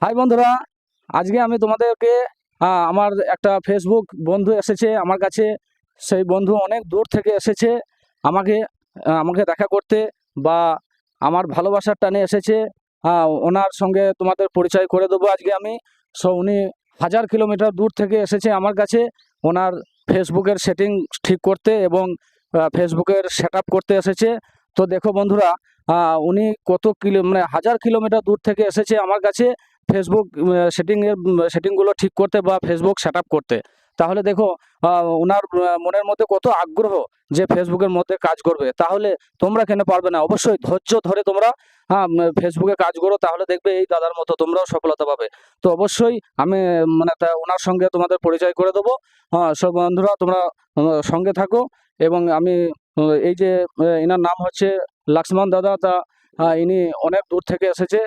High বন্ধুরা, আজকে আমি তোমাদেরকে আমার একটা ফেসবুক বন্ধু এসেছে আমার কাছে। সেই বন্ধু অনেক দূর থেকে এসেছে আমাকে আমাকে দেখা করতে, বা আমার ভালোবাসার টানে এসেছে। ওনার সঙ্গে তোমাদের পরিচয় করে দেবো আজকে আমি। উনি 1000 কিলোমিটার দূর থেকে এসেছে আমার কাছে ওনার ফেসবুকের সেটিং ঠিক করতে এবং ফেসবুকের সেট আপ করতে এসেছে। তো দেখো বন্ধুরা, উনি কত মানে 1000 কিলোমিটার দূর থেকে এসেছে আমার কাছে ফেসবুক সেটিংগুলো ঠিক করতে বা ফেসবুক সেট আপ করতে। তাহলে দেখো ওনার মনের মধ্যে কত আগ্রহ যে ফেসবুকের মধ্যে কাজ করবে। তাহলে তোমরা কেন পারবে না? অবশ্যই ধৈর্য ধরে তোমরা ফেসবুকে কাজ করো, তাহলে দেখবে এই দাদার মতো তোমরাও সফলতা পাবে। তো অবশ্যই আমি মানে ওনার সঙ্গে তোমাদের পরিচয় করে দেবো। সব বন্ধুরা তোমরা সঙ্গে থাকো। এবং আমি এই যে এনার নাম হচ্ছে লক্ষ্মণ দাদা। তা ইনি অনেক দূর থেকে এসেছে,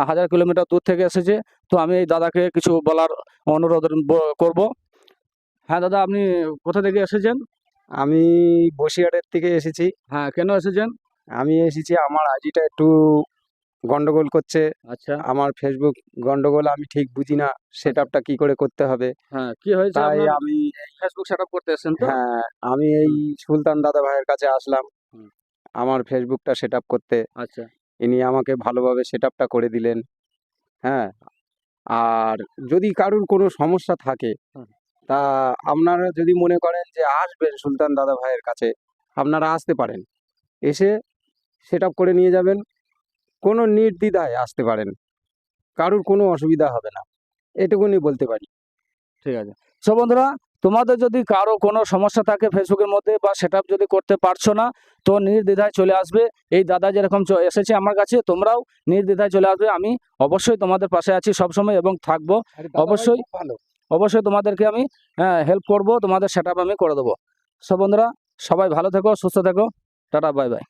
1000 কিলোমিটার দূর থেকে এসেছে। তো আমি এই দাদাকে কিছু বলার অনুরোধ করব। হ্যাঁ দাদা, আপনি কোথা থেকে এসেছেন? আমি বসিরহাটের থেকে এসেছি। হ্যাঁ, কেন এসেছেন? আমি এসেছি, আমার আইডিটা একটু গন্ডগোল করছে। আচ্ছা। আমার ফেসবুক গন্ডগোল, আমি ঠিক বুঝি না সেট আপটা কি করে করতে হবে। হ্যাঁ, কি হয়েছে তাই আপনার? আমি ফেসবুক সেট আপ করতে এসেছেন তো? হ্যাঁ, আমি এই সুলতান দাদা ভাইয়ের কাছে আসলাম হুম। আমার ফেসবুকটা সেট আপ করতে। আচ্ছা। ইনি আমাকে ভালোভাবে সেট আপটা করে দিলেন। হ্যাঁ, আর যদি কারুর কোনো সমস্যা থাকে, হুম। তা আপনারা যদি মনে করেন যে আসবেন সুলতান দাদা ভাইয়ের কাছে, আপনারা আসতে পারেন, এসে সেট আপ করে নিয়ে যাবেন। কোনো নির্দ্বিধায় আসতে পারেন, কারুর কোনো অসুবিধা হবে না, এটুকুনি বলতে পারি। ঠিক আছে। সো বন্ধুরা, তোমাদের যদি কারো কোনো সমস্যা থাকে ফেসবুকের মধ্যে বা সেট আপ যদি করতে পারছো না, তো নির্দ্বিধায় চলে আসবে। এই দাদা যেরকম এসেছে আমার কাছে, তোমরাও নির্দ্বিধায় চলে আসবে। আমি অবশ্যই তোমাদের পাশে আছি সবসময় এবং থাকবো। অবশ্যই অবশ্যই তোমাদেরকে আমি হেল্প করব, তোমাদের সেট আপ আমি করে দেবো। সো বন্ধুরা, সবাই ভালো থেকো, সুস্থ থেকো। Tata, bye bye.